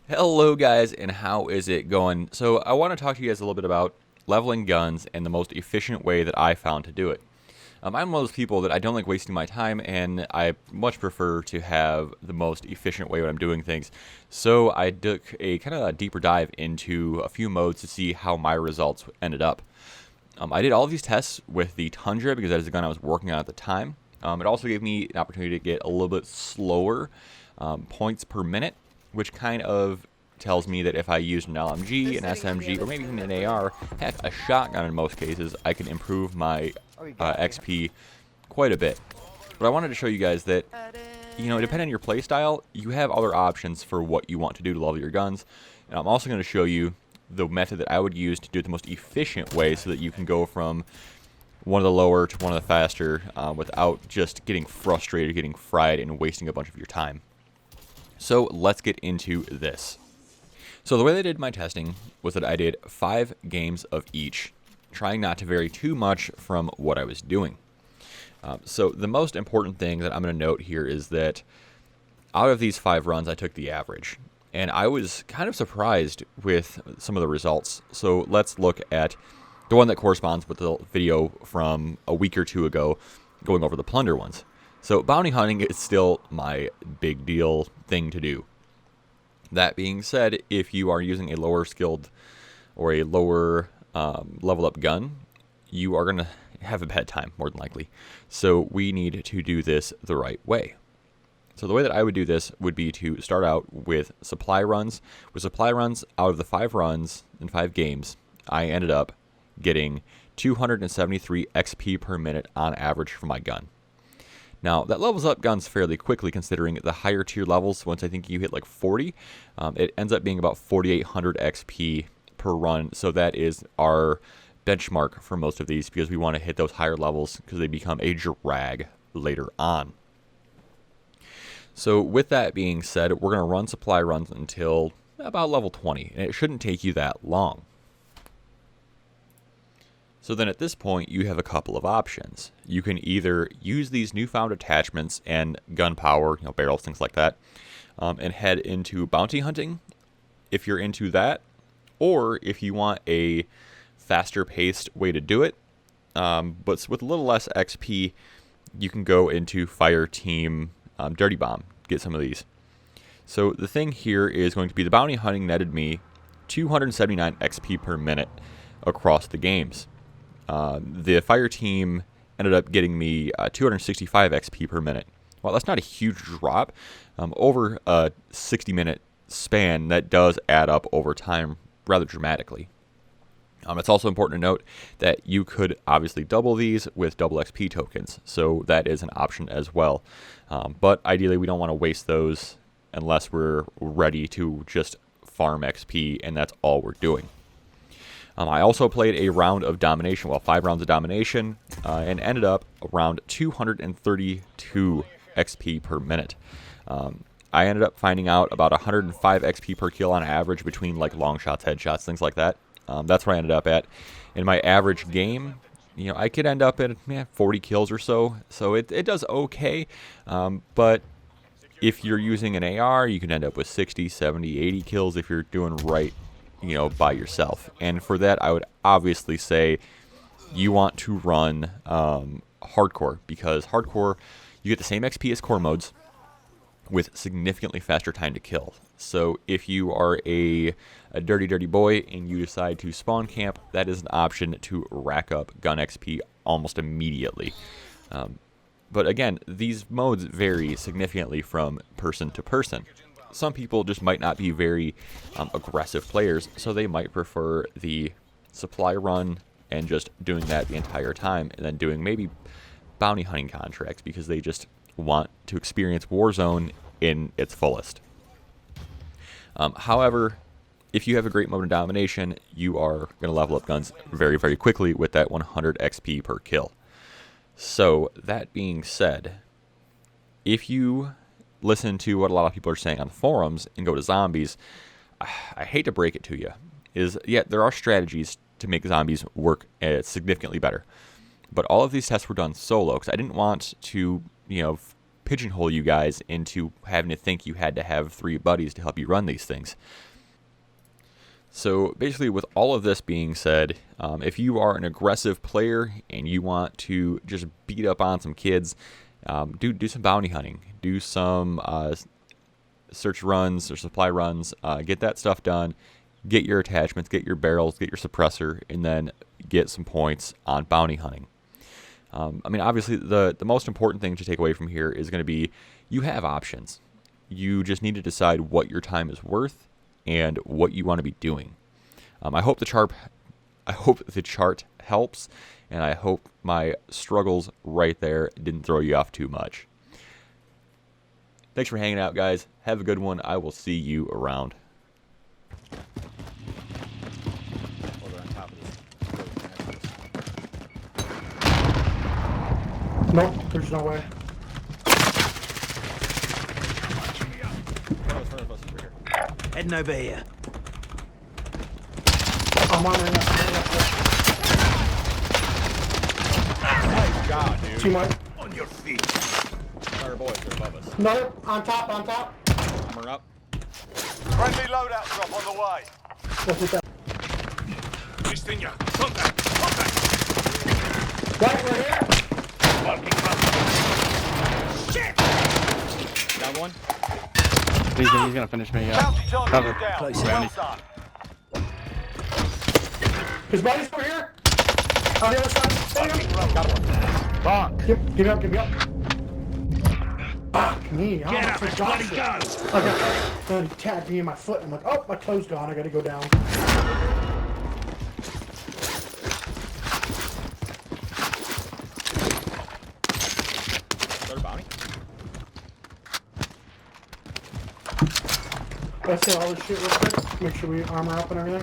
Hello guys, and how is it going? So I want to talk to you guys a little bit about leveling guns and the most efficient way that I found to do it. I'm one of those people that I don't like wasting my time, and I much prefer to have the most efficient way when I'm doing things. So I took a kind of a deeper dive into a few modes to see how my results ended up. I did all of these tests with the Tundra because that is the gun I was working on at the time. It also gave me an opportunity to get a little bit slower points per minute, which kind of tells me that if I use an LMG, an SMG, or maybe even an AR, heck, a shotgun in most cases, I can improve my XP quite a bit. But I wanted to show you guys that, depending on your playstyle, you have other options for what you want to do to level your guns. And I'm also going to show you the method that I would use to do it the most efficient way so that you can go from one of the lower to one of the faster without just getting frustrated, getting fried, and wasting a bunch of your time. So let's get into this. So the way I did my testing was that I did 5 games of each, trying not to vary too much from what I was doing. So the most important thing that I'm going to note here is that out of these 5 runs, I took the average. And I was kind of surprised with some of the results. So let's look at the one that corresponds with the video from a week or two ago, going over the plunder ones. So bounty hunting is still my big deal thing to do. That being said, if you are using a lower skilled or a lower level up gun, you are going to have a bad time, more than likely. So we need to do this the right way. So the way that I would do this would be to start out with supply runs. With supply runs, out of the 5 runs in 5 games, I ended up getting 273 XP per minute on average for my gun. Now, that levels up guns fairly quickly considering the higher tier levels. Once I think you hit like 40, it ends up being about 4,800 XP per run. So that is our benchmark for most of these because we want to hit those higher levels because they become a drag later on. So with that being said, we're going to run supply runs until about level 20, and it shouldn't take you that long. So then at this point, you have a couple of options. You can either use these newfound attachments and gun power, barrels, things like that, and head into bounty hunting if you're into that, or if you want a faster paced way to do it, but with a little less XP, you can go into Fireteam Dirty Bomb, get some of these. So the thing here is going to be the bounty hunting netted me 279 XP per minute across the games. The fire team ended up getting me 265 XP per minute. Well, that's not a huge drop. Over a 60-minute span, that does add up over time rather dramatically. It's also important to note that you could obviously double these with double XP tokens, so that is an option as well. But ideally, we don't want to waste those unless we're ready to just farm XP, and that's all we're doing. I also played a round of Domination, 5 rounds of Domination, and ended up around 232 XP per minute. I ended up finding out about 105 XP per kill on average between like long shots, headshots, things like that. That's where I ended up at. In my average game, I could end up at 40 kills or so. So it does okay. But if you're using an AR, you can end up with 60, 70, 80 kills if you're doing right, by yourself. And for that, I would obviously say you want to run hardcore, because hardcore, you get the same XP as core modes with significantly faster time to kill. So if you are a dirty boy and you decide to spawn camp, that is an option to rack up gun XP almost immediately. But again, these modes vary significantly from person to person. Some people just might not be very aggressive players, so they might prefer the supply run and just doing that the entire time, and then doing maybe bounty hunting contracts because they just want to experience Warzone in its fullest. However, if you have a great mode of Domination, you are going to level up guns very, very quickly with that 100 XP per kill. So, that being said, if you listen to what a lot of people are saying on the forums and go to zombies, I hate to break it to you, there are strategies to make zombies work significantly better. But all of these tests were done solo because I didn't want to, pigeonhole you guys into having to think you had to have 3 buddies to help you run these things. So basically, with all of this being said, if you are an aggressive player and you want to just beat up on some kids, do some bounty hunting, do some search runs or supply runs, get that stuff done, get your attachments, get your barrels, get your suppressor, and then get some points on bounty hunting. I mean, obviously, the most important thing to take away from here is going to be you have options. You just need to decide what your time is worth and what you want to be doing. I hope the chart helps, and I hope my struggles right there didn't throw you off too much. Thanks for hanging out, guys. Have a good one. I will see you around. Nope, there's no way. Heading over here. I'm on right now. Nice job, dude. Teammate. On your feet. Our boys are above us. No, on top, on top. Armor up. Friendly loadout drop on the way. What's with that? Christina, contact! Contact! Right, we're here. Shit! Down one. He's gonna finish me. Bounty target Cover. down. Close Well enough. done. His buddy's over here. On the other side. There you go. Got one. Fuck. Give me up, give me up. Fuck me. I Get up, almost let's forgot bloody shit. go! Then he tagged me in my foot. I'm like, oh, my toe's gone. I gotta go down. Third bounty. Let's get all this shit real quick. Make sure we armor up and everything.